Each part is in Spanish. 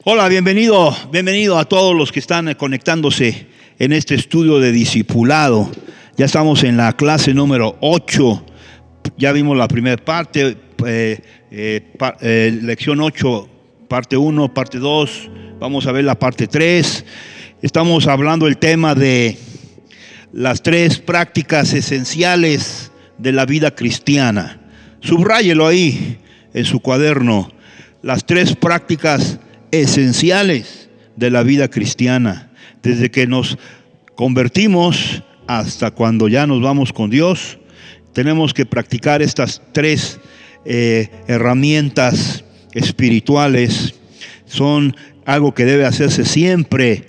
Hola, bienvenido a todos los que están conectándose en este estudio de discipulado. Ya estamos en la clase número 8. Ya vimos la primera parte, lección 8, parte 1, parte 2. Vamos a ver la parte 3. Estamos hablando el tema de las 3 prácticas esenciales de la vida cristiana. Subráyelo ahí en su cuaderno. Las 3 prácticas esenciales de la vida cristiana, desde que nos convertimos hasta cuando ya nos vamos con Dios. Tenemos que practicar estas 3 herramientas espirituales. Son algo que debe hacerse siempre.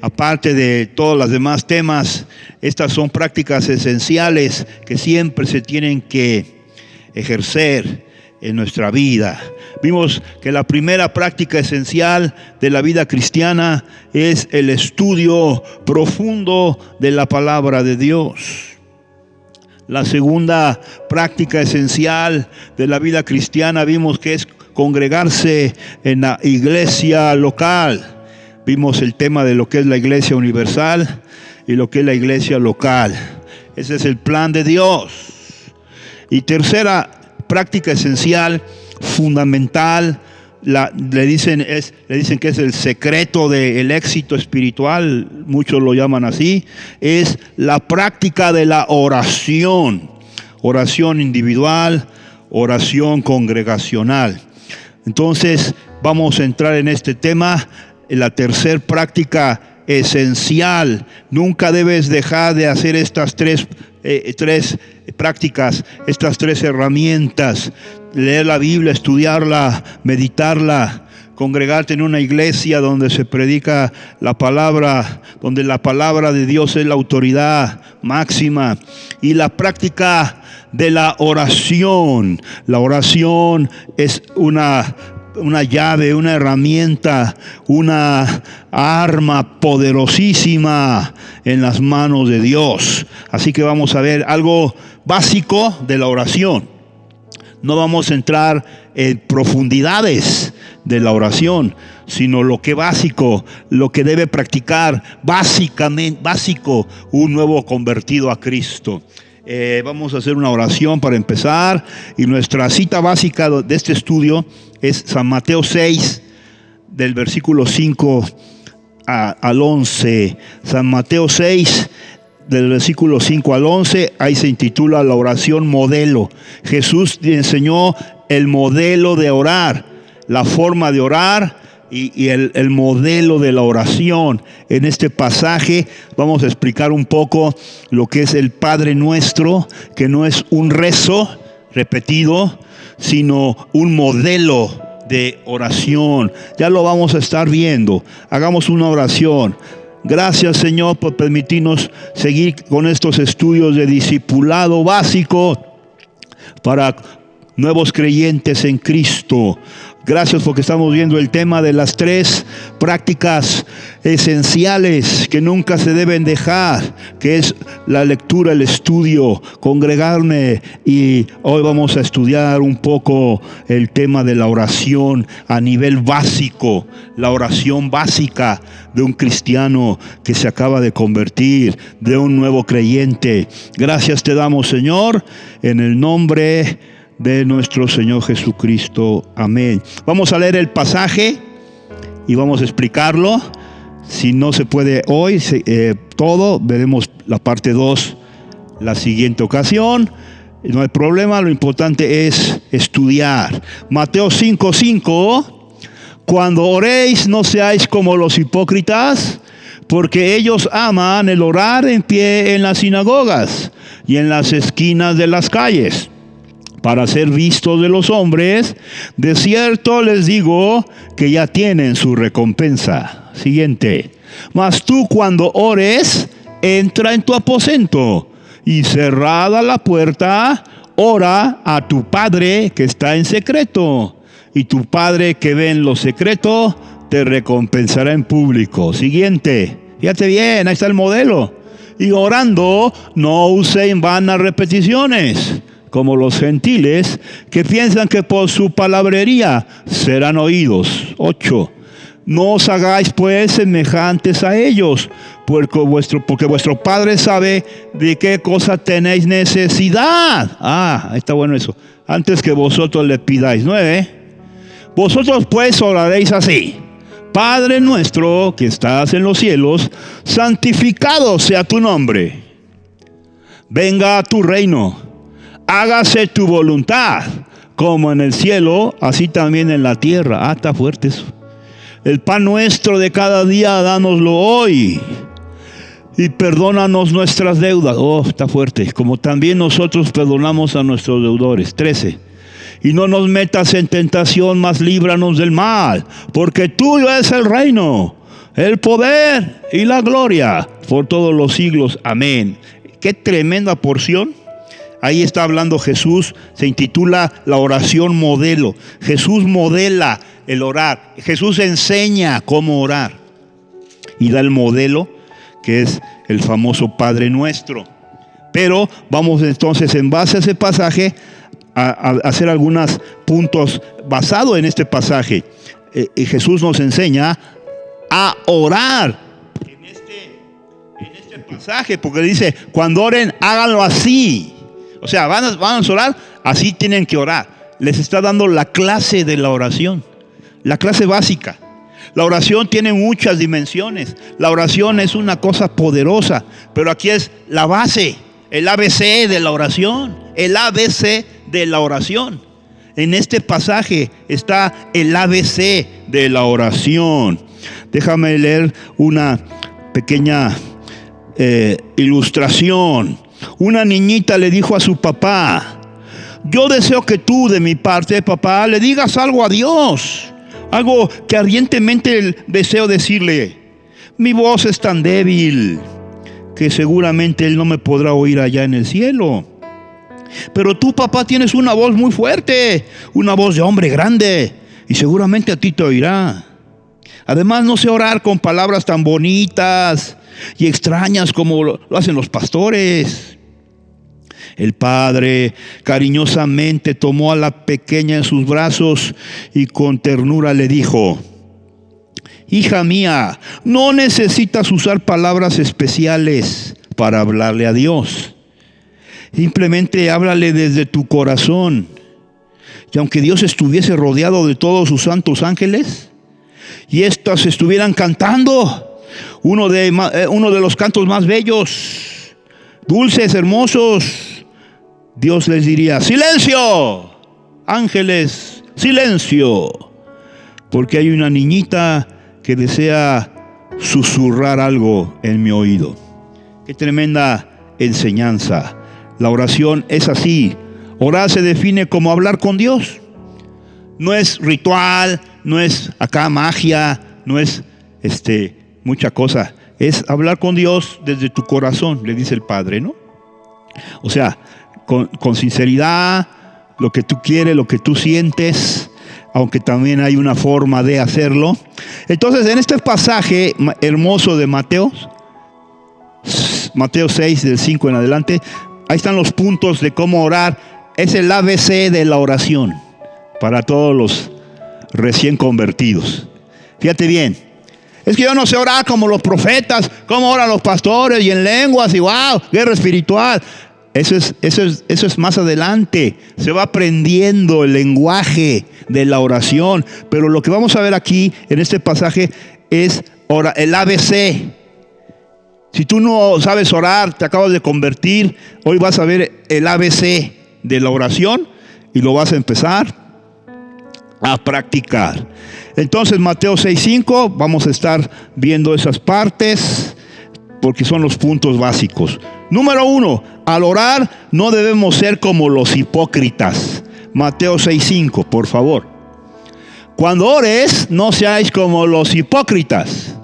Aparte de todos los demás temas, estas son prácticas esenciales que siempre se tienen que ejercer en nuestra vida. Vimos que la primera práctica esencial de la vida cristiana es el estudio profundo de la palabra de Dios. La segunda práctica esencial de la vida cristiana vimos que es congregarse en la iglesia local. Vimos el tema de lo que es la iglesia universal y lo que es la iglesia local. Ese es el plan de Dios. Y tercera práctica esencial, fundamental, le dicen que es el secreto del éxito espiritual, muchos lo llaman así, es la práctica de la oración. Oración individual, oración congregacional. Entonces vamos a entrar en este tema, en la tercera práctica esencial. Nunca debes dejar de hacer estas tres prácticas, estas 3 herramientas: leer la Biblia, estudiarla, meditarla, congregarte en una iglesia donde se predica la palabra, donde la palabra de Dios es la autoridad máxima, y la práctica de la oración. La oración es una llave, una herramienta, una arma poderosísima en las manos de Dios. Así que vamos a ver algo básico de la oración. No vamos a entrar en profundidades de la oración, sino lo que básico, lo que debe practicar básico un nuevo convertido a Cristo. Vamos a hacer una oración para empezar, y nuestra cita básica de este estudio es San Mateo 6, del versículo 5 al 11. San Mateo 6, del versículo 5 al 11, ahí se intitula la oración modelo. Jesús enseñó el modelo de orar, la forma de orar y el modelo de la oración. En este pasaje vamos a explicar un poco lo que es el Padre Nuestro, que no es un rezo repetido, sino un modelo de oración. Ya lo vamos a estar viendo. Hagamos una oración. Gracias, Señor, por permitirnos seguir con estos estudios de discipulado básico para nuevos creyentes en Cristo. Gracias porque estamos viendo el tema de las 3 prácticas esenciales que nunca se deben dejar, que es la lectura, el estudio, congregarme, y hoy vamos a estudiar un poco el tema de la oración a nivel básico, la oración básica de un cristiano que se acaba de convertir, de un nuevo creyente. Gracias te damos, Señor, en el nombre de nuestro Señor Jesucristo. Amén. Vamos a leer el pasaje y vamos a explicarlo. Si no se puede hoy todo, veremos la parte 2 la siguiente ocasión. No hay problema, lo importante es estudiar. Mateo 5:5: cuando oréis, no seáis como los hipócritas, porque ellos aman el orar en pie en las sinagogas y en las esquinas de las calles, para ser vistos de los hombres. De cierto les digo que ya tienen su recompensa. Siguiente: mas tú, cuando ores, entra en tu aposento, y cerrada la puerta, ora a tu Padre que está en secreto, y tu Padre que ve en lo secreto te recompensará en público. Siguiente: fíjate bien, ahí está el modelo. Y orando, no usen vanas repeticiones. como los gentiles, que piensan que por su palabrería serán oídos. 8. No os hagáis pues semejantes a ellos, porque vuestro Padre sabe de qué cosa tenéis necesidad. Está bueno eso. Antes que vosotros le pidáis. 9. Vosotros pues oraréis así: Padre nuestro que estás en los cielos, santificado sea tu nombre. Venga a tu reino. Hágase tu voluntad, como en el cielo, así también en la tierra. Está fuerte eso. El pan nuestro de cada día, dánoslo hoy. Y perdónanos nuestras deudas. Está fuerte. Como también nosotros perdonamos a nuestros deudores. 13. Y no nos metas en tentación, mas líbranos del mal. Porque tuyo es el reino, el poder y la gloria por todos los siglos. Amén. Qué tremenda porción. Ahí está hablando Jesús. Se intitula la oración modelo. Jesús modela el orar. Jesús enseña cómo orar. Y da el modelo, que es el famoso Padre Nuestro. Pero vamos entonces, en base a ese pasaje, a hacer algunos puntos basados en este pasaje. Jesús nos enseña a orar en este pasaje, porque dice, cuando oren, háganlo así. O sea, van a orar, así tienen que orar. Les está dando la clase de la oración, la clase básica. La oración tiene muchas dimensiones. La oración es una cosa poderosa, pero aquí es la base, el ABC de la oración. El ABC de la oración. En este pasaje está el ABC de la oración. Déjame leer una pequeña ilustración. Una niñita le dijo a su papá: yo deseo que tú, de mi parte, papá, le digas algo a Dios. Algo que ardientemente deseo decirle. Mi voz es tan débil que seguramente Él no me podrá oír allá en el cielo. Pero tú, papá, tienes una voz muy fuerte, una voz de hombre grande, y seguramente a ti te oirá. Además, no sé orar con palabras tan bonitas y extrañas como lo hacen los pastores. El padre cariñosamente tomó a la pequeña en sus brazos y con ternura le dijo: hija mía, no necesitas usar palabras especiales para hablarle a Dios. Simplemente háblale desde tu corazón. Y aunque Dios estuviese rodeado de todos sus santos ángeles y estos estuvieran cantando uno de los cantos más bellos, dulces, hermosos, Dios les diría: silencio, ángeles, silencio, porque hay una niñita que desea susurrar algo en mi oído. Qué tremenda enseñanza. La oración es así. Orar se define como hablar con Dios. No es ritual, no es acá magia, no es mucha cosa. Es hablar con Dios desde tu corazón, le dice el Padre, ¿no? O sea, con sinceridad, lo que tú quieres, lo que tú sientes, aunque también hay una forma de hacerlo. Entonces, en este pasaje hermoso de Mateo 6, del 5 en adelante, ahí están los puntos de cómo orar. Es el ABC de la oración para todos los recién convertidos. Fíjate bien. Es que yo no sé orar como los profetas, como oran los pastores y en lenguas y wow, guerra espiritual. Eso es más adelante. Se va aprendiendo el lenguaje de la oración. Pero lo que vamos a ver aquí en este pasaje es el ABC. Si tú no sabes orar, te acabas de convertir, hoy vas a ver el ABC de la oración y lo vas a empezar a practicar. Entonces, Mateo 6:5, vamos a estar viendo esas partes porque son los puntos básicos. Número 1, al orar no debemos ser como los hipócritas. Mateo 6:5, por favor. Cuando ores, no seáis como los hipócritas,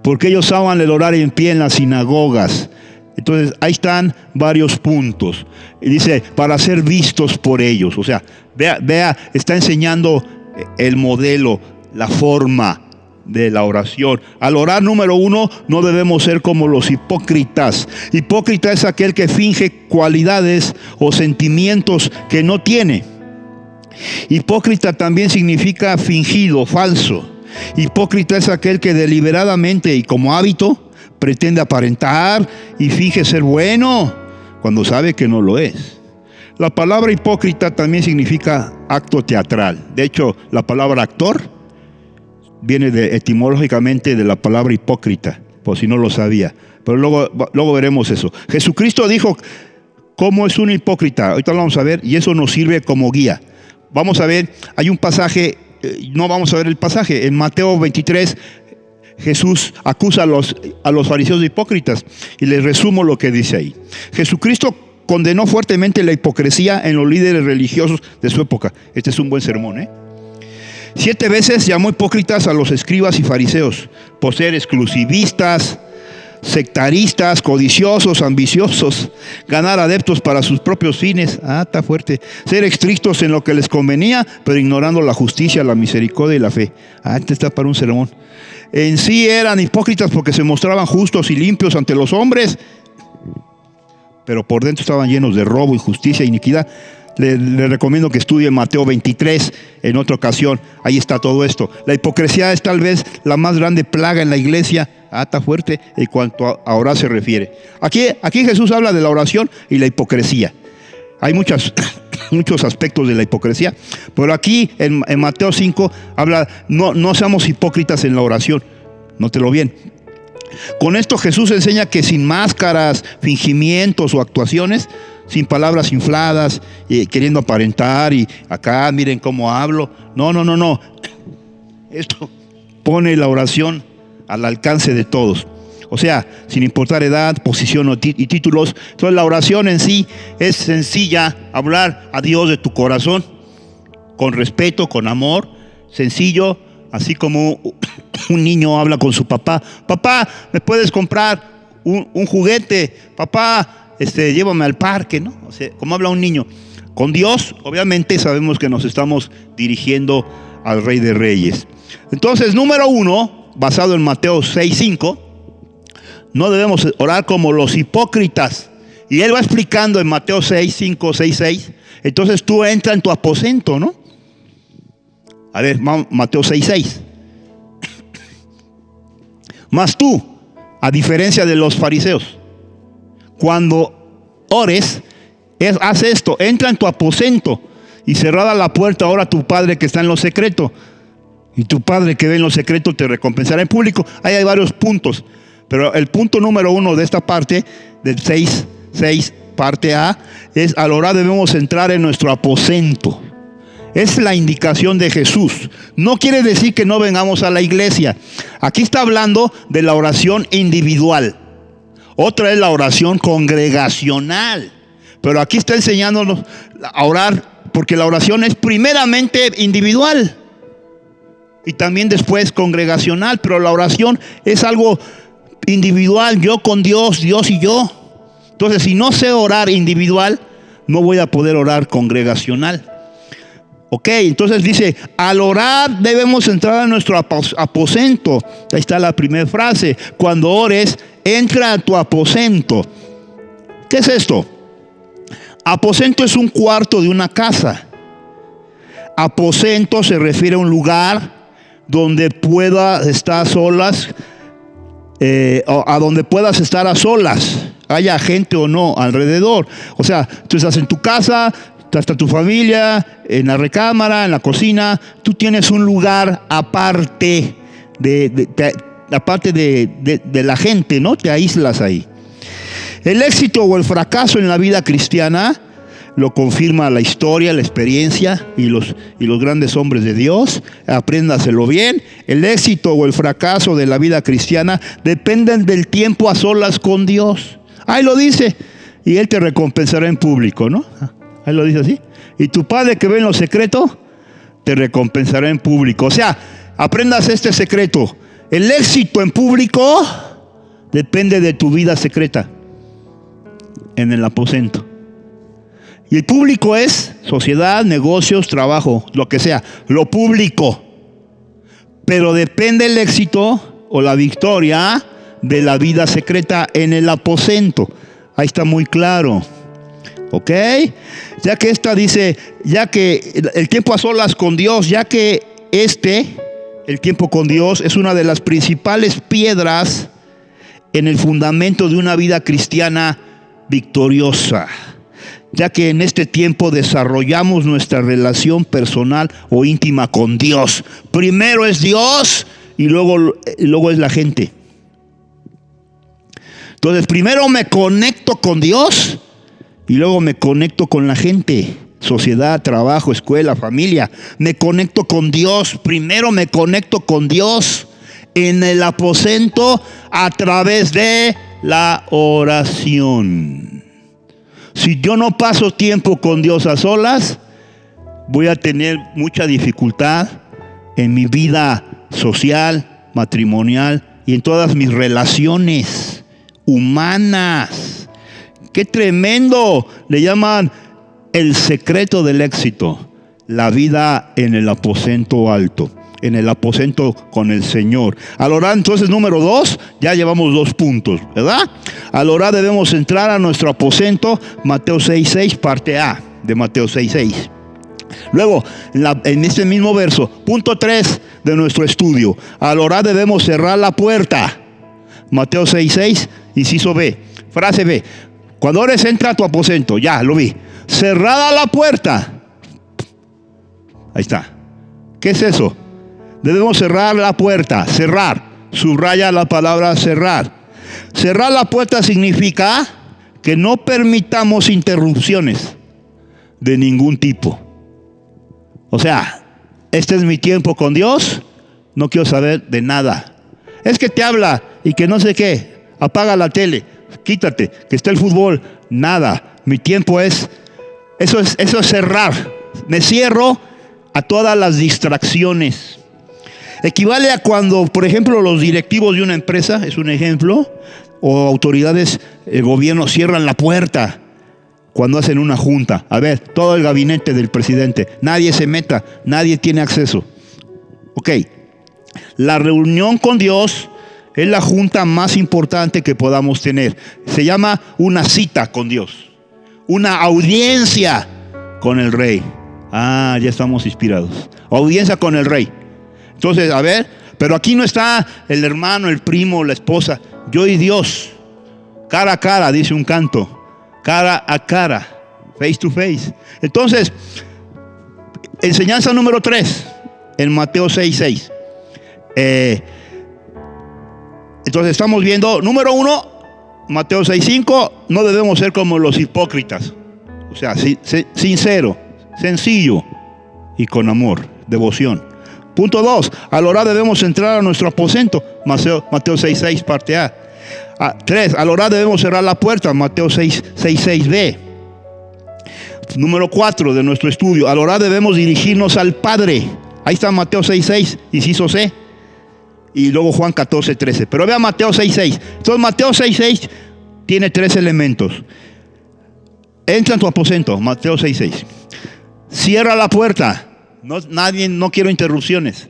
porque ellos aman el orar en pie en las sinagogas. Entonces, ahí están varios puntos. Y dice, para ser vistos por ellos. O sea, vea, está enseñando el modelo, la forma de la oración. Al orar, número uno, no debemos ser como los hipócritas. Hipócrita es aquel que finge cualidades o sentimientos que no tiene. Hipócrita también significa fingido, falso. Hipócrita es aquel que deliberadamente y como hábito pretende aparentar y finge ser bueno cuando sabe que no lo es. La palabra hipócrita también significa acto teatral. De hecho, la palabra actor viene etimológicamente de la palabra hipócrita, por si no lo sabía. Pero luego veremos eso. Jesucristo dijo cómo es un hipócrita. Ahorita lo vamos a ver y eso nos sirve como guía. Vamos a ver, hay un pasaje, no vamos a ver el pasaje. En Mateo 23, Jesús acusa a los fariseos de hipócritas y les resumo lo que dice ahí. Jesucristo condenó fuertemente la hipocresía en los líderes religiosos de su época. Este es un buen sermón, 7 veces llamó hipócritas a los escribas y fariseos por ser exclusivistas, sectaristas, codiciosos, ambiciosos, ganar adeptos para sus propios fines. Está fuerte. Ser estrictos en lo que les convenía, pero ignorando la justicia, la misericordia y la fe. Este está para un sermón. En sí eran hipócritas porque se mostraban justos y limpios ante los hombres, pero por dentro estaban llenos de robo, injusticia e iniquidad. Le recomiendo que estudie Mateo 23 en otra ocasión. Ahí está todo esto. La hipocresía es tal vez la más grande plaga en la iglesia. Está fuerte en cuanto a orar se refiere. Aquí Jesús habla de la oración y la hipocresía. Hay muchos aspectos de la hipocresía, pero aquí en Mateo 5 habla, no seamos hipócritas en la oración. Nótelo bien. Con esto Jesús enseña que sin máscaras, fingimientos o actuaciones, sin palabras infladas, queriendo aparentar y acá miren cómo hablo. No. Esto pone la oración al alcance de todos. O sea, sin importar edad, posición y títulos. Entonces la oración en sí es sencilla, hablar a Dios de tu corazón, con respeto, con amor, sencillo, así como un niño habla con su papá. Papá, ¿me puedes comprar un juguete? Papá, llévame al parque, ¿no? O sea, como habla un niño. Con Dios, obviamente, sabemos que nos estamos dirigiendo al Rey de Reyes. Entonces, número 1, basado en Mateo 6:5, no debemos orar como los hipócritas. Y él va explicando en Mateo 6:5, 6:6. Entonces tú entra en tu aposento, ¿no? A ver, Mateo 6:6. Mas tú, a diferencia de los fariseos, cuando ores, haz esto, entra en tu aposento y cerrada la puerta, ora a tu Padre que está en lo secreto. Y tu Padre que ve en lo secreto te recompensará en público. Ahí hay varios puntos. Pero el punto número 1 de esta parte, del 6, parte A, es al orar debemos entrar en nuestro aposento. Es la indicación de Jesús. No quiere decir que no vengamos a la iglesia. Aquí está hablando de la oración individual. Otra es la oración congregacional. Pero aquí está enseñándonos a orar, porque la oración es primeramente individual y también después congregacional. Pero la oración es algo individual, yo con Dios, Dios y yo. Entonces, si no sé orar individual, no voy a poder orar congregacional. Ok, entonces dice, al orar debemos entrar a nuestro aposento. Ahí está la primera frase. Cuando ores, entra a tu aposento. ¿Qué es esto? Aposento es un cuarto de una casa. Aposento se refiere a un lugar donde pueda estar solas, a donde puedas estar a solas, haya gente o no alrededor. O sea, tú estás en tu casa, está tu familia, en la recámara, en la cocina. Tú tienes un lugar aparte de la gente, ¿no? Te aíslas ahí. El éxito o el fracaso en la vida cristiana lo confirma la historia, la experiencia y los grandes hombres de Dios. Apréndaselo bien. El éxito o el fracaso de la vida cristiana dependen del tiempo a solas con Dios. Ahí lo dice. Y Él te recompensará en público, ¿no? Ahí lo dice así. Y tu Padre que ve en lo secreto, te recompensará en público. O sea, aprendas este secreto. El éxito en público depende de tu vida secreta, en el aposento. Y el público es sociedad, negocios, trabajo, lo que sea, lo público. Pero depende el éxito o la victoria de la vida secreta en el aposento. Ahí está muy claro. ¿Ok? Ya que esta dice, ya que el tiempo a solas con Dios, ya que el tiempo con Dios, es una de las principales piedras en el fundamento de una vida cristiana victoriosa. Ya que en este tiempo desarrollamos nuestra relación personal o íntima con Dios. Primero es Dios y luego es la gente. Entonces, primero me conecto con Dios y luego me conecto con la gente. Sociedad, trabajo, escuela, familia. Me conecto con Dios. Primero me conecto con Dios en el aposento a través de la oración. Si yo no paso tiempo con Dios a solas, voy a tener mucha dificultad en mi vida social, matrimonial y en todas mis relaciones humanas. ¡Qué tremendo! Le llaman el secreto del éxito, la vida en el aposento alto, en el aposento con el Señor. Al orar, entonces, número 2, ya llevamos 2 puntos, ¿verdad? Al orar debemos entrar a nuestro aposento, Mateo 6:6, parte A de Mateo 6:6. Luego, en este mismo verso, punto 3 de nuestro estudio, al orar debemos cerrar la puerta, Mateo 6:6, inciso B, frase B. Cuando ores, entra a tu aposento, ya lo vi. Cerrada la puerta. Ahí está. ¿Qué es eso? Debemos cerrar la puerta, cerrar. Subraya la palabra cerrar. Cerrar la puerta significa que no permitamos interrupciones de ningún tipo. O sea, este es mi tiempo con Dios, no quiero saber de nada. Es que te habla y que no sé qué, apaga la tele, quítate, que está el fútbol, nada. Mi tiempo es, eso es cerrar. Me cierro a todas las distracciones. Equivale a cuando, por ejemplo, los directivos de una empresa, es un ejemplo, o autoridades, el gobierno cierran la puerta cuando hacen una junta. A ver, todo el gabinete del presidente, nadie se meta, nadie tiene acceso. Ok, la reunión con Dios es la junta más importante que podamos tener. Se llama una cita con Dios, una audiencia con el Rey. Ah, ya estamos inspirados. Audiencia con el Rey. Entonces, a ver, pero aquí no está el hermano, el primo, la esposa. Yo y Dios, cara a cara, dice un canto. Cara a cara, face to face. Entonces, enseñanza número 3, en Mateo 6:6. Entonces estamos viendo, número 1, Mateo 6:5, no debemos ser como los hipócritas. O sea, sincero, sencillo y con amor, devoción. Punto 2, al orar debemos entrar a nuestro aposento, Mateo 6:6, parte A. 3, al orar debemos cerrar la puerta, Mateo 6:6b. Número 4 de nuestro estudio, al orar debemos dirigirnos al Padre. Ahí está Mateo 6:6, inciso C. Y luego Juan 14:13. Pero vea Mateo 6:6. Entonces Mateo 6:6 tiene 3 elementos. Entra en tu aposento, Mateo 6:6. Cierra la puerta. No quiero interrupciones.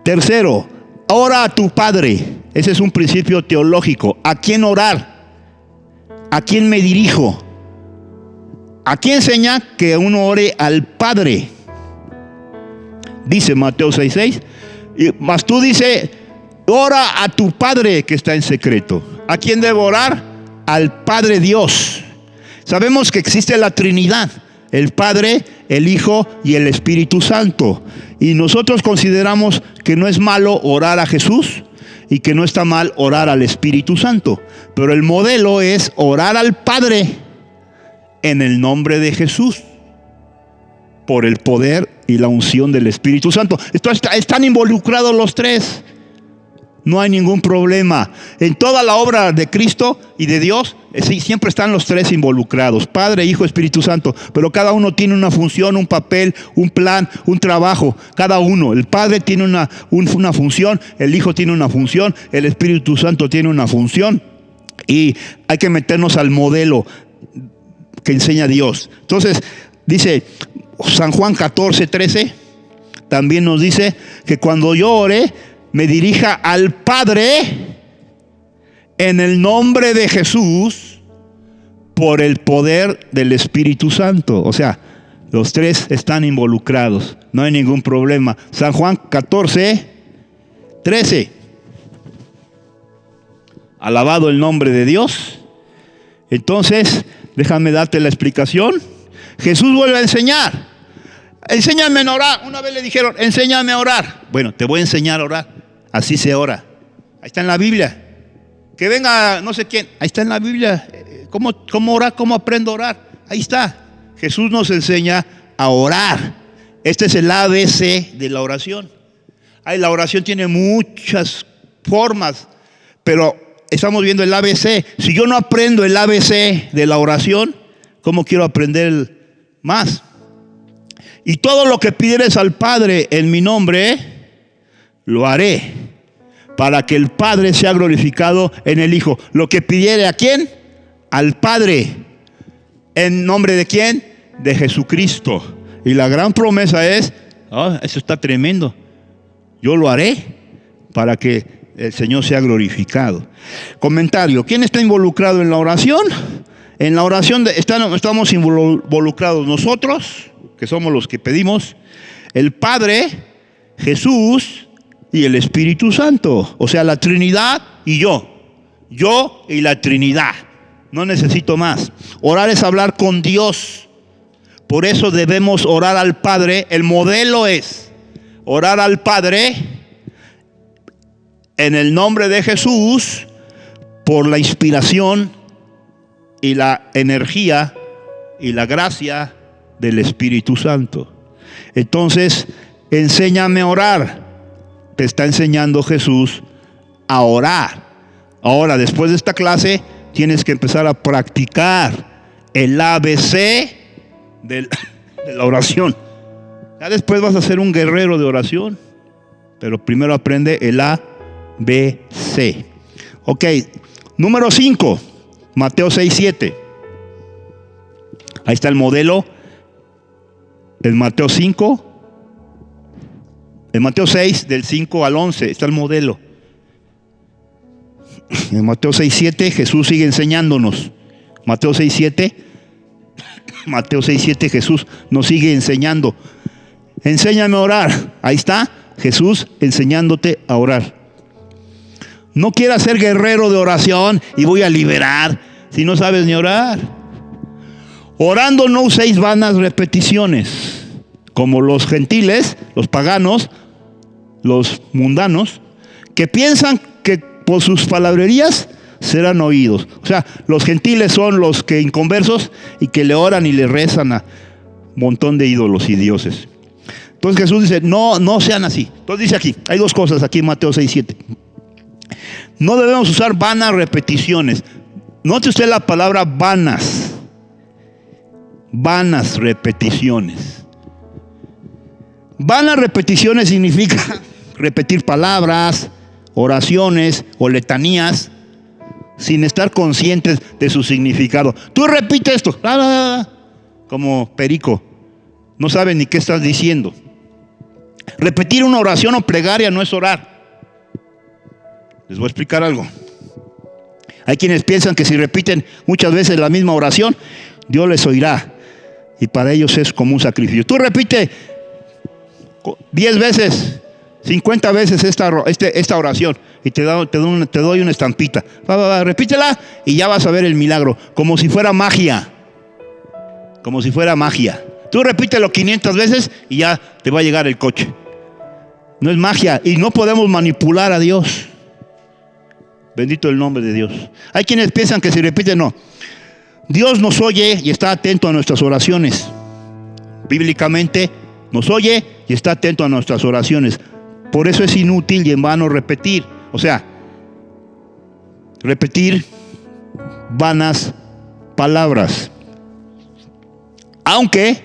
Tercero, ora a tu Padre. Ese es un principio teológico. ¿A quién orar? ¿A quién me dirijo? Aquí enseña que uno ore al Padre. Dice Mateo 6:6. Mas tú dice, ora a tu Padre que está en secreto. ¿A quién debo orar? Al Padre Dios. Sabemos que existe la Trinidad, el Padre, el Hijo y el Espíritu Santo. Y nosotros consideramos que no es malo orar a Jesús y que no está mal orar al Espíritu Santo. Pero el modelo es orar al Padre en el nombre de Jesús, por el poder y la unción del Espíritu Santo. Están involucrados los 3. No hay ningún problema. En toda la obra de Cristo y de Dios, siempre están los 3 involucrados. Padre, Hijo, Espíritu Santo. Pero cada uno tiene una función, un papel, un plan, un trabajo. Cada uno. El Padre tiene una función, el Hijo tiene una función, el Espíritu Santo tiene una función. Y hay que meternos al modelo que enseña Dios. Entonces, dice San Juan 14:13. también nos dice que cuando yo ore, me dirija al Padre en el nombre de Jesús por el poder del Espíritu Santo. O sea, los tres están involucrados, no hay ningún problema. San Juan 14:13. Alabado el nombre de Dios. Entonces, déjame darte la explicación. Jesús vuelve a enseñar. Enséñame a orar. Una vez le dijeron, enséñame a orar. Bueno, te voy a enseñar a orar. Así se ora. Ahí está en la Biblia. Que venga no sé quién. Ahí está en la Biblia. ¿Cómo orar? ¿Cómo aprendo a orar? Ahí está. Jesús nos enseña a orar. Este es el ABC de la oración. La oración tiene muchas formas, pero estamos viendo el ABC. Si yo no aprendo el ABC de la oración, ¿cómo quiero aprender más? Y todo lo que pidieres al Padre en mi nombre, lo haré, para que el Padre sea glorificado en el Hijo. Lo que pidiere, ¿a quién? Al Padre. ¿En nombre de quién? De Jesucristo. Y la gran promesa es, eso está tremendo, yo lo haré para que el Señor sea glorificado. Comentario: ¿quién está involucrado en la oración? En la oración estamos involucrados nosotros, que somos los que pedimos, el Padre, Jesús y el Espíritu Santo. O sea, la Trinidad y yo y la Trinidad. No necesito más. Orar es hablar con Dios. Por eso debemos orar al Padre. El modelo es orar al Padre en el nombre de Jesús por la inspiración y la energía y la gracia del Espíritu Santo. Entonces, enséñame a orar. Te está enseñando Jesús a orar. Ahora, después de esta clase, tienes que empezar a practicar el ABC de la oración. Ya después vas a ser un guerrero de oración, pero primero aprende el ABC. Ok, número 5, Mateo 6:7. Ahí está el modelo. En Mateo 5, en Mateo 6, del 5 al 11, está el modelo. En Mateo 6:7 Jesús sigue enseñándonos. Mateo 6:7 Jesús nos sigue enseñando. Enséñame a orar. Ahí está Jesús enseñándote a orar. No quieras ser guerrero de oración y voy a liberar si no sabes ni orar. Orando no uséis vanas repeticiones, como los gentiles, los paganos, los mundanos, que piensan que por sus palabrerías serán oídos. O sea, los gentiles son los que inconversos y que le oran y le rezan a un montón de ídolos y dioses. Entonces Jesús dice, no sean así. Entonces dice aquí, hay dos cosas aquí en Mateo 6:7. No debemos usar vanas repeticiones. Note usted la palabra vanas. Vanas repeticiones. Vanas repeticiones significa repetir palabras, oraciones o letanías sin estar conscientes de su significado. Tú repites esto, como perico, no sabes ni qué estás diciendo. Repetir una oración o plegaria no es orar. Les voy a explicar algo. Hay quienes piensan que si repiten muchas veces la misma oración, Dios les oirá, y para ellos es como un sacrificio. Tú repite 10 veces, 50 veces esta oración y te doy una estampita. Repítela y ya vas a ver el milagro, como si fuera magia. Como si fuera magia. Tú repítelo 500 veces y ya te va a llegar el coche. No es magia y no podemos manipular a Dios. Bendito el nombre de Dios. Hay quienes piensan que si repiten, no. Dios nos oye y está atento a nuestras oraciones. Bíblicamente nos oye y está atento a nuestras oraciones. Por eso es inútil y en vano repetir. O sea, repetir vanas palabras. Aunque,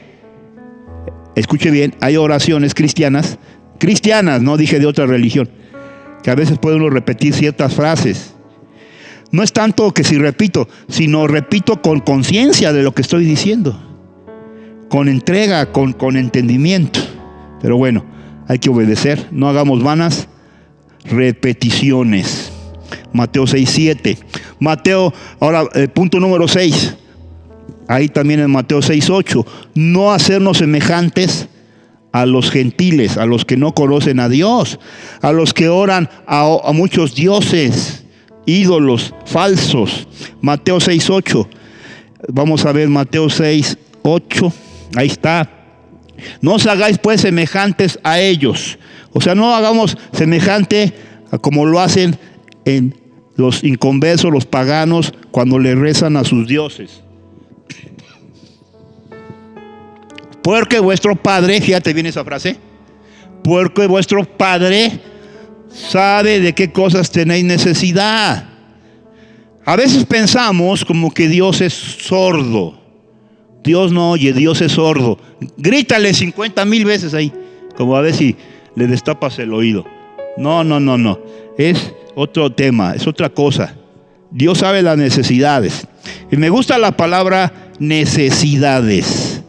escuche bien, hay oraciones cristianas, no dije de otra religión, que a veces puede uno repetir ciertas frases. No es tanto que si repito, sino repito con conciencia de lo que estoy diciendo, con entrega, con entendimiento. Pero bueno, hay que obedecer. No hagamos vanas repeticiones. Mateo 6:7. Mateo, ahora punto número 6. Ahí también en Mateo 6:8. No hacernos semejantes a los gentiles, a los que no conocen a Dios, a los que oran a muchos dioses, ídolos falsos. Mateo 6:8. Vamos a ver Mateo 6:8. Ahí está. No os hagáis pues semejantes a ellos. O sea, no hagamos semejante a como lo hacen en los inconversos, los paganos, cuando le rezan a sus dioses. Porque vuestro Padre, fíjate bien esa frase, porque vuestro Padre sabe de qué cosas tenéis necesidad. A veces pensamos como que Dios es sordo. Dios no oye, Dios es sordo. Grítale 50,000 veces ahí, como a ver si le destapas el oído. No. Es otro tema, es otra cosa. Dios sabe las necesidades. Y me gusta la palabra necesidades.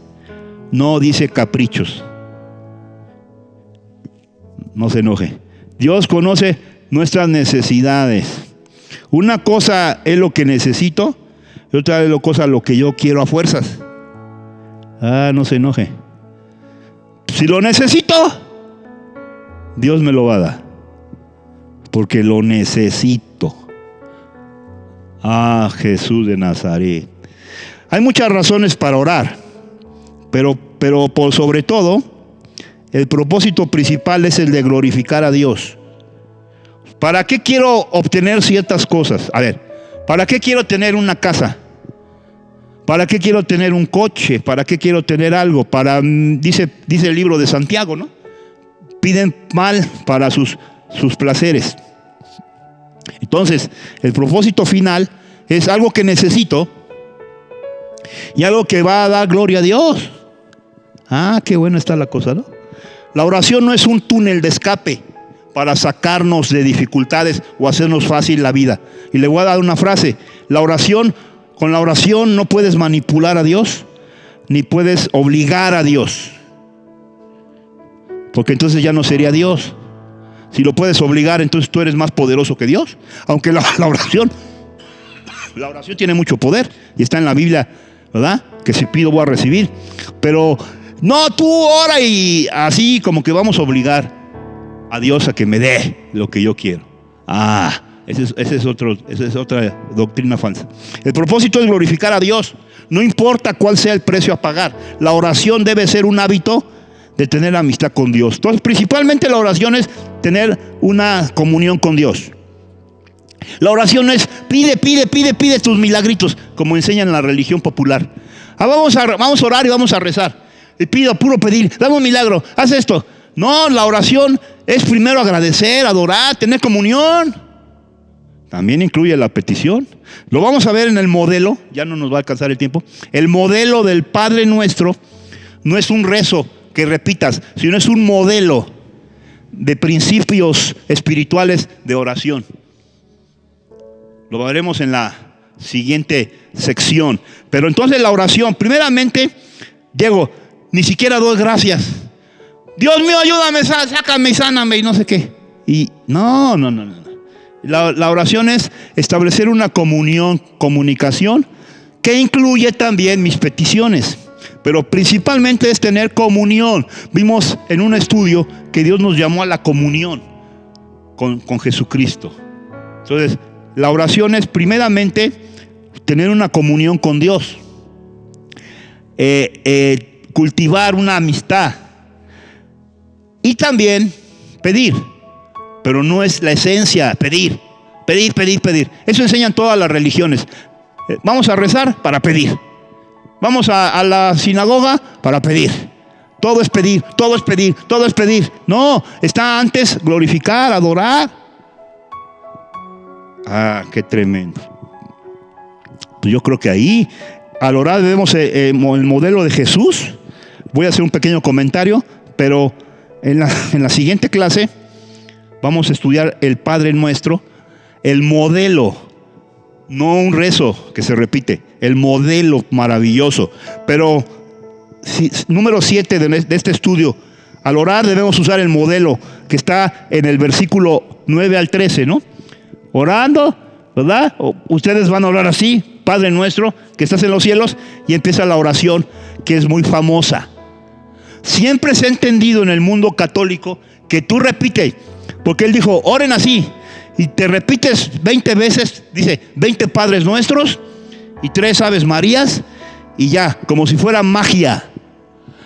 No dice caprichos. No se enoje. Dios conoce nuestras necesidades. Una cosa es lo que necesito y otra es lo que yo quiero a fuerzas. No se enoje. Si lo necesito, Dios me lo va a dar. Porque lo necesito. Jesús de Nazaret. Hay muchas razones para orar. Pero por sobre todo, el propósito principal es el de glorificar a Dios. ¿Para qué quiero obtener ciertas cosas? A ver, ¿para qué quiero tener una casa? ¿Para qué quiero tener un coche? ¿Para qué quiero tener algo? Dice el libro de Santiago, ¿no? Piden mal para sus placeres. Entonces, el propósito final es algo que necesito y algo que va a dar gloria a Dios. Qué buena está la cosa, ¿no? La oración no es un túnel de escape para sacarnos de dificultades o hacernos fácil la vida. Y le voy a dar una frase. Con la oración no puedes manipular a Dios, ni puedes obligar a Dios. Porque entonces ya no sería Dios. Si lo puedes obligar, entonces tú eres más poderoso que Dios. Aunque la oración tiene mucho poder y está en la Biblia, ¿verdad? Que si pido voy a recibir. Pero no, tú ora y así como que vamos a obligar a Dios a que me dé lo que yo quiero. Esa es otra doctrina falsa. El propósito es glorificar a Dios. No importa cuál sea el precio a pagar. La oración debe ser un hábito de tener amistad con Dios. Entonces, principalmente la oración es tener una comunión con Dios. La oración es pide tus milagritos, como enseñan en la religión popular. Vamos a orar y vamos a rezar. Y pido, puro pedir, dame un milagro, haz esto. No, la oración es primero agradecer, adorar, tener comunión. También incluye la petición. Lo vamos a ver en el modelo, ya no nos va a alcanzar el tiempo. El modelo del Padre Nuestro no es un rezo que repitas, sino es un modelo de principios espirituales de oración. Lo veremos en la siguiente sección. Pero entonces la oración, primeramente, Diego, ni siquiera doy gracias. Dios mío, ayúdame, sácame y sáname y no sé qué. Y no. La oración es establecer una comunicación que incluye también mis peticiones. Pero principalmente es tener comunión. Vimos en un estudio que Dios nos llamó a la comunión con Jesucristo. Entonces, la oración es primeramente tener una comunión con Dios. Cultivar una amistad. Y también pedir. Pero no es la esencia, pedir. Eso enseñan todas las religiones. Vamos a rezar para pedir. Vamos a la sinagoga para pedir. Todo es pedir. No, está antes glorificar, adorar. Qué tremendo. Pues yo creo que ahí, al orar debemos el modelo de Jesús. Voy a hacer un pequeño comentario, pero en la siguiente clase vamos a estudiar el Padre Nuestro, el modelo, no un rezo que se repite, el modelo maravilloso. Pero número 7 de este estudio, Al orar debemos usar el modelo que está en el versículo 9 al 13, ¿no? Orando, ¿verdad? Ustedes van a orar así: Padre nuestro que estás en los cielos, y empieza la oración que es muy famosa. Siempre se ha entendido en el mundo católico que tú repites, porque él dijo, oren así, y te repites 20 veces, dice 20 Padres Nuestros y 3 Aves Marías, y ya, como si fuera magia,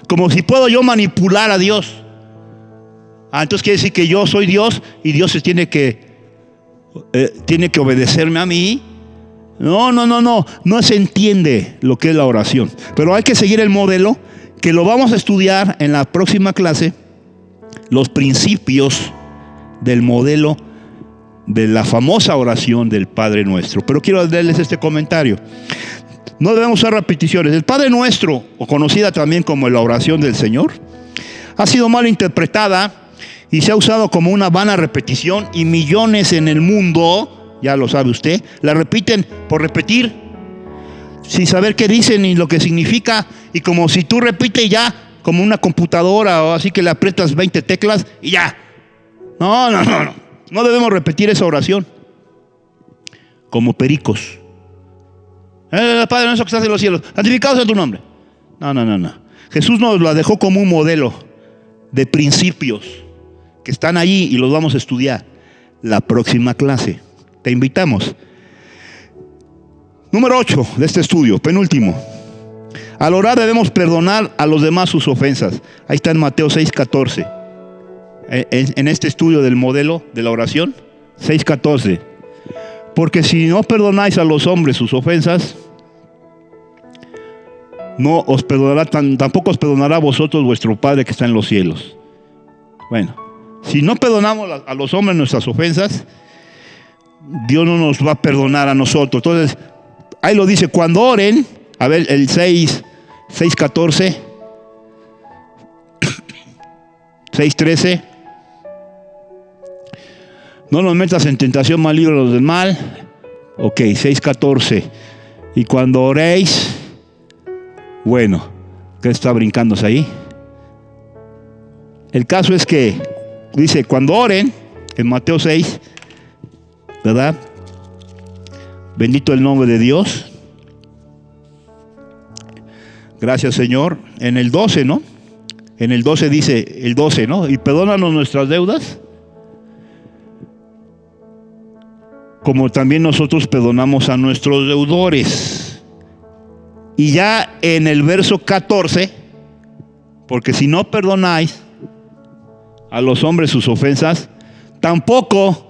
como si puedo yo manipular a Dios. Entonces quiere decir que yo soy Dios y Dios tiene que obedecerme a mí. No se entiende lo que es la oración. Pero hay que seguir el modelo, que lo vamos a estudiar en la próxima clase, los principios del modelo de la famosa oración del Padre Nuestro. Pero quiero darles este comentario. No debemos usar repeticiones. El Padre Nuestro, o conocida también como la oración del Señor, ha sido mal interpretada y se ha usado como una vana repetición, y millones en el mundo, ya lo sabe usted, la repiten por repetir, sin saber qué dicen ni lo que significa, y como si tú repites ya, como una computadora, o así que le aprietas 20 teclas y ya. No debemos repetir esa oración como pericos. Padre nuestro que estás en los cielos, santificado sea tu nombre. No. Jesús nos la dejó como un modelo de principios que están allí, y los vamos a estudiar la próxima clase. Te invitamos. Número 8 de este estudio, penúltimo. Al orar debemos perdonar a los demás sus ofensas. Ahí está en Mateo 6:14. En este estudio del modelo de la oración, 6:14. Porque si no perdonáis a los hombres sus ofensas, no os perdonará, tampoco os perdonará a vosotros vuestro Padre que está en los cielos. Bueno, si no perdonamos a los hombres nuestras ofensas, Dios no nos va a perdonar a nosotros. Entonces, ahí lo dice, cuando oren, a ver, el 6:14, 6:13. No nos metas en tentación, mas líbranos del mal. Ok, 6:14. Y cuando oréis, bueno, ¿qué está brincándose ahí? El caso es que dice, cuando oren, en Mateo 6, ¿verdad? Bendito el nombre de Dios. Gracias, Señor. En el 12, ¿no? En el 12 dice, el 12, ¿no? Y perdónanos nuestras deudas, como también nosotros perdonamos a nuestros deudores. Y ya en el verso 14, porque si no perdonáis a los hombres sus ofensas, tampoco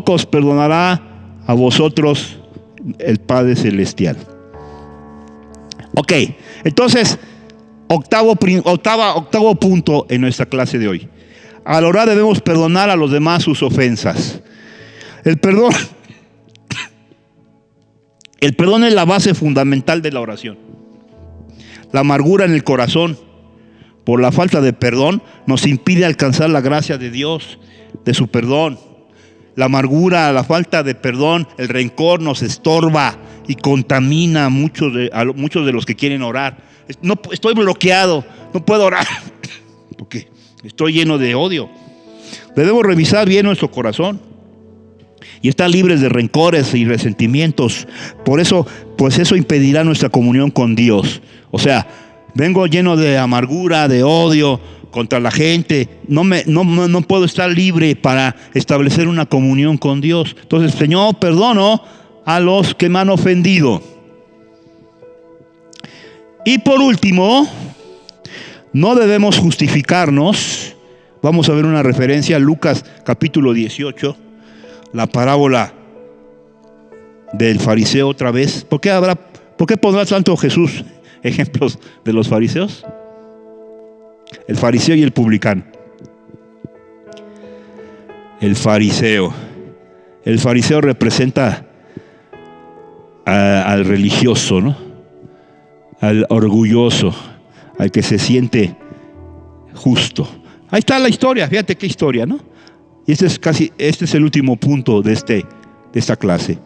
os perdonará a vosotros el Padre Celestial. Ok, entonces, octavo punto en nuestra clase de hoy. Al orar debemos perdonar a los demás sus ofensas. El perdón es la base fundamental de la oración. La amargura en el corazón por la falta de perdón nos impide alcanzar la gracia de Dios, de su perdón. La amargura, la falta de perdón, el rencor nos estorba y contamina a muchos de los que quieren orar. No, estoy bloqueado, no puedo orar porque estoy lleno de odio. Debemos revisar bien nuestro corazón y estar libres de rencores y resentimientos. Por eso, pues eso impedirá nuestra comunión con Dios. O sea, vengo lleno de amargura, de odio contra la gente. No puedo estar libre para establecer una comunión con Dios. Entonces, Señor, perdono a los que me han ofendido. Y por último, no debemos justificarnos. Vamos a ver una referencia a Lucas capítulo 18, la parábola del fariseo otra vez. ¿Por qué pondrá tanto Jesús ejemplos de los fariseos? El fariseo y el publicano. El fariseo representa al religioso, ¿no? Al orgulloso, al que se siente justo. Ahí está la historia, fíjate qué historia, ¿no? Y este es el último punto de esta clase.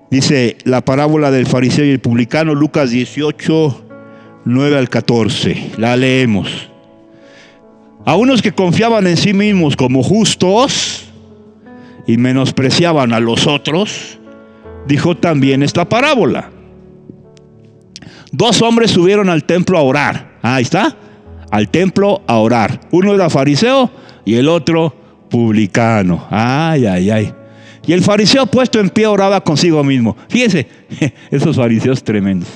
Dice la parábola del fariseo y el publicano, Lucas 18, 9 al 14. La leemos. A unos que confiaban en sí mismos como justos y menospreciaban a los otros, dijo también esta parábola. 2 hombres subieron al templo a orar. Ahí está. Al templo a orar. Uno era fariseo y el otro publicano. Ay, ay, ay. Y el fariseo puesto en pie oraba consigo mismo. Fíjense, esos fariseos tremendos.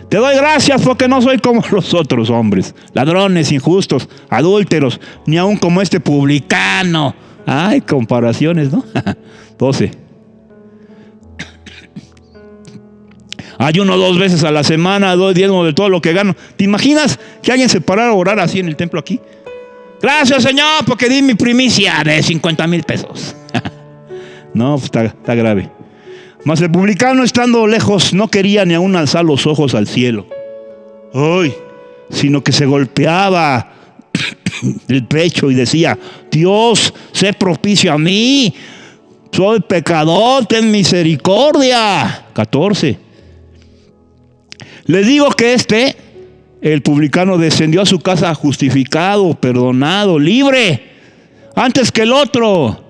Te doy gracias porque no soy como los otros hombres, ladrones, injustos, adúlteros, ni aun como este publicano. Ay, comparaciones, ¿no? 12. Ayuno 2 veces a la semana, doy diezmo de todo lo que gano. ¿Te imaginas que alguien se parara a orar así en el templo aquí? Gracias, Señor, porque di mi primicia de 50,000 pesos. No, está grave. Mas el publicano, estando lejos, no quería ni aún alzar los ojos al cielo. ¡Ay! Sino que se golpeaba el pecho y decía: Dios, sé propicio a mí. Soy pecador, ten misericordia. 14. Les digo que el publicano, descendió a su casa justificado, perdonado, libre, antes que el otro.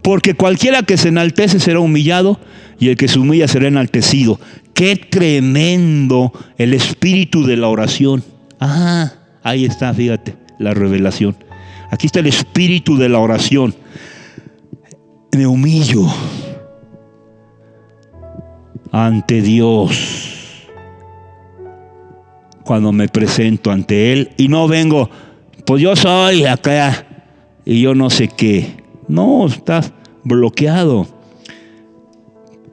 Porque cualquiera que se enaltece será humillado, y el que se humilla será enaltecido. ¡Qué tremendo el espíritu de la oración! Ah, ahí está, fíjate, la revelación. Aquí está el espíritu de la oración. Me humillo ante Dios cuando me presento ante Él, y no vengo, pues yo soy acá y yo no sé qué. No, estás bloqueado.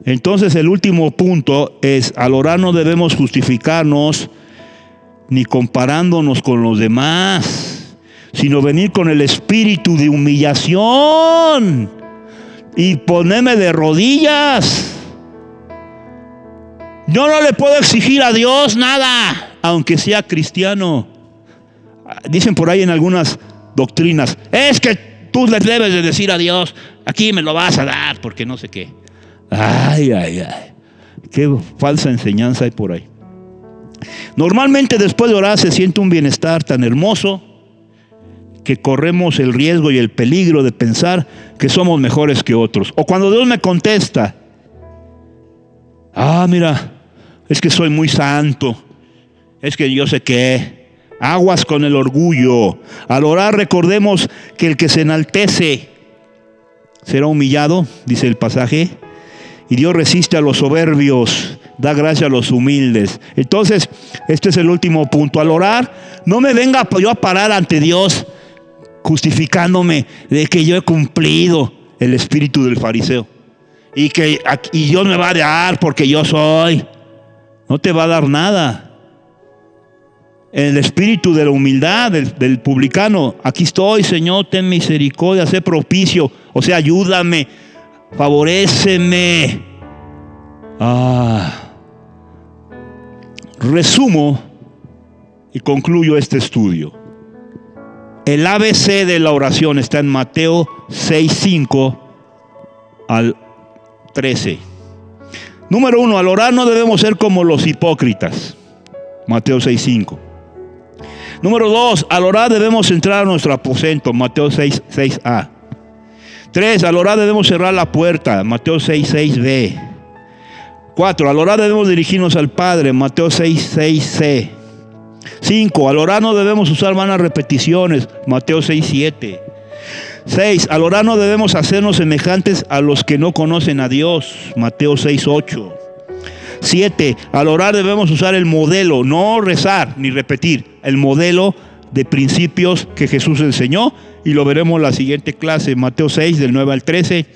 Entonces el último punto es: al orar no debemos justificarnos ni comparándonos con los demás, sino venir con el espíritu de humillación y ponerme de rodillas. Yo no le puedo exigir a Dios nada, aunque sea cristiano. Dicen por ahí en algunas doctrinas: es que tú le debes de decir a Dios, aquí me lo vas a dar, porque no sé qué. Ay, ay, ay. Qué falsa enseñanza hay por ahí. Normalmente después de orar se siente un bienestar tan hermoso que corremos el riesgo y el peligro de pensar que somos mejores que otros. O cuando Dios me contesta: mira, es que soy muy santo, es que yo sé qué. Aguas con el orgullo. Al orar recordemos que el que se enaltece será humillado, dice el pasaje, y Dios resiste a los soberbios, da gracia a los humildes. Entonces, este es el último punto. Al orar, no me venga yo a parar ante Dios justificándome de que yo he cumplido el espíritu del fariseo y Dios me va a dar porque yo soy. No te va a dar nada. El espíritu de la humildad del publicano: aquí estoy, Señor, ten misericordia, sé propicio, o sea, ayúdame, favoréceme. Resumo y concluyo este estudio. El ABC de la oración está en Mateo 6:5 al 13. Número 1, al orar no debemos ser como los hipócritas. Mateo 6:5. Número 2, al orar debemos entrar a nuestro aposento. Mateo 6:6a. 3, al orar debemos cerrar la puerta. Mateo 6:6b. 4, al orar debemos dirigirnos al Padre. Mateo 6:6c. 5, al orar no debemos usar vanas repeticiones. Mateo 6:7. 6, al orar no debemos hacernos semejantes a los que no conocen a Dios. Mateo 6:8. 7, al orar debemos usar el modelo, no rezar ni repetir, el modelo de principios que Jesús enseñó, y lo veremos en la siguiente clase, Mateo 6, del 9 al 13.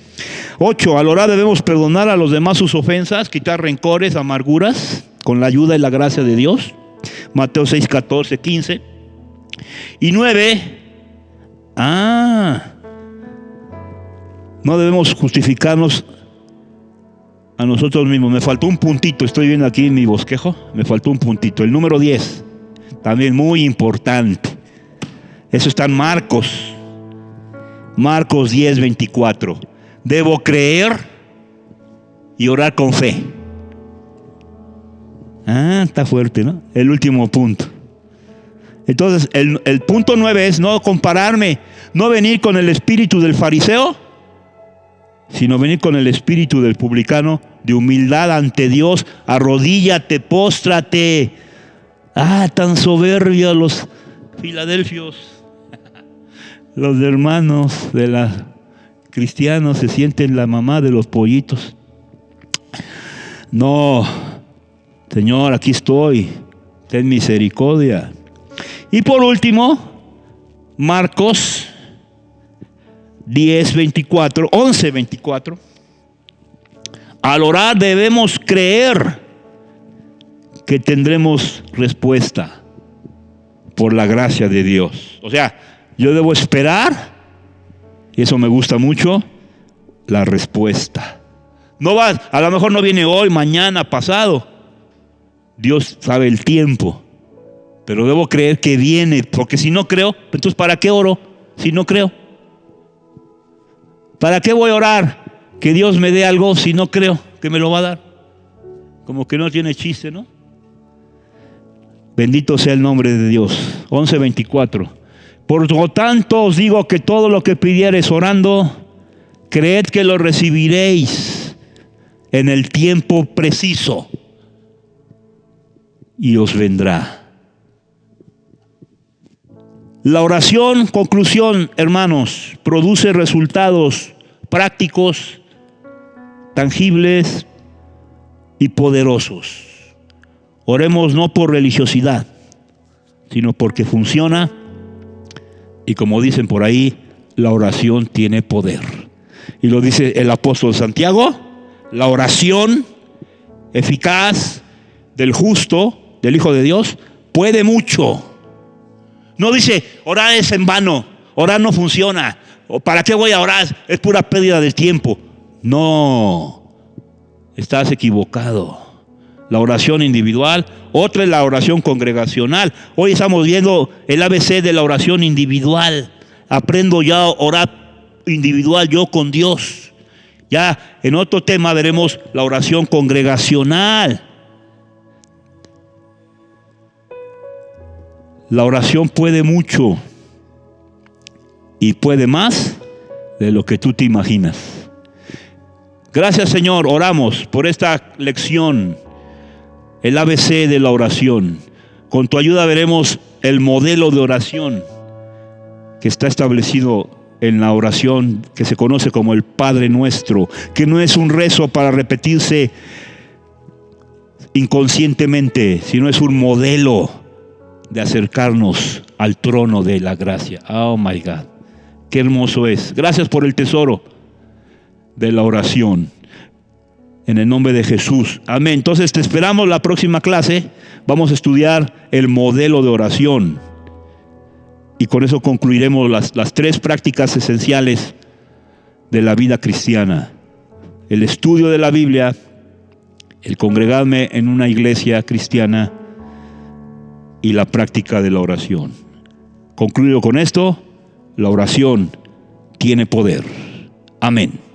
8, al orar debemos perdonar a los demás sus ofensas, quitar rencores, amarguras, con la ayuda y la gracia de Dios. Mateo 6, 14, 15. Y 9, no debemos justificarnos a nosotros mismos. Me faltó un puntito, estoy viendo aquí en mi bosquejo, me faltó un puntito. El número 10, también muy importante. Eso está en Marcos 10, 24. Debo creer y orar con fe. Está fuerte, ¿no? El último punto. Entonces, el punto 9 es no compararme, no venir con el espíritu del fariseo, sino venir con el espíritu del publicano, de humildad ante Dios. Arrodíllate, póstrate. Tan soberbios los filadelfios. Los hermanos de los cristianos se sienten la mamá de los pollitos. No, Señor, aquí estoy. Ten misericordia. Y por último, Marcos 11:24. Al orar debemos creer que tendremos respuesta por la gracia de Dios. O sea, yo debo esperar, y eso me gusta mucho, la respuesta. A lo mejor no viene hoy, mañana, pasado. Dios sabe el tiempo. Pero debo creer que viene, porque si no creo, entonces ¿para qué oro si no creo? ¿Para qué voy a orar que Dios me dé algo si no creo que me lo va a dar? Como que no tiene chiste, ¿no? Bendito sea el nombre de Dios. 11:24. Por lo tanto os digo que todo lo que pidiereis orando, creed que lo recibiréis en el tiempo preciso y os vendrá. La oración, conclusión, hermanos, produce resultados prácticos, tangibles y poderosos. Oremos no por religiosidad, sino porque funciona. Y como dicen por ahí, la oración tiene poder. Y lo dice el apóstol Santiago: la oración eficaz del justo, del Hijo de Dios, puede mucho. No dice, orar es en vano, orar no funciona, o ¿para qué voy a orar? Es pura pérdida de tiempo. No, estás equivocado. La oración individual, otra es la oración congregacional. Hoy estamos viendo el ABC de la oración individual. Aprendo ya a orar individual yo con Dios. Ya en otro tema veremos la oración congregacional. La oración puede mucho y puede más de lo que tú te imaginas. Gracias, Señor, oramos por esta lección, el ABC de la oración. Con tu ayuda veremos el modelo de oración que está establecido en la oración que se conoce como el Padre Nuestro, que no es un rezo para repetirse inconscientemente, sino es un modelo de acercarnos al trono de la gracia. Oh my God, qué hermoso es. Gracias por el tesoro de la oración. En el nombre de Jesús. Amén. Entonces te esperamos la próxima clase. Vamos a estudiar el modelo de oración. Y con eso concluiremos las 3 prácticas esenciales de la vida cristiana: el estudio de la Biblia, el congregarme en una iglesia cristiana y la práctica de la oración. Concluyo con esto: la oración tiene poder. Amén.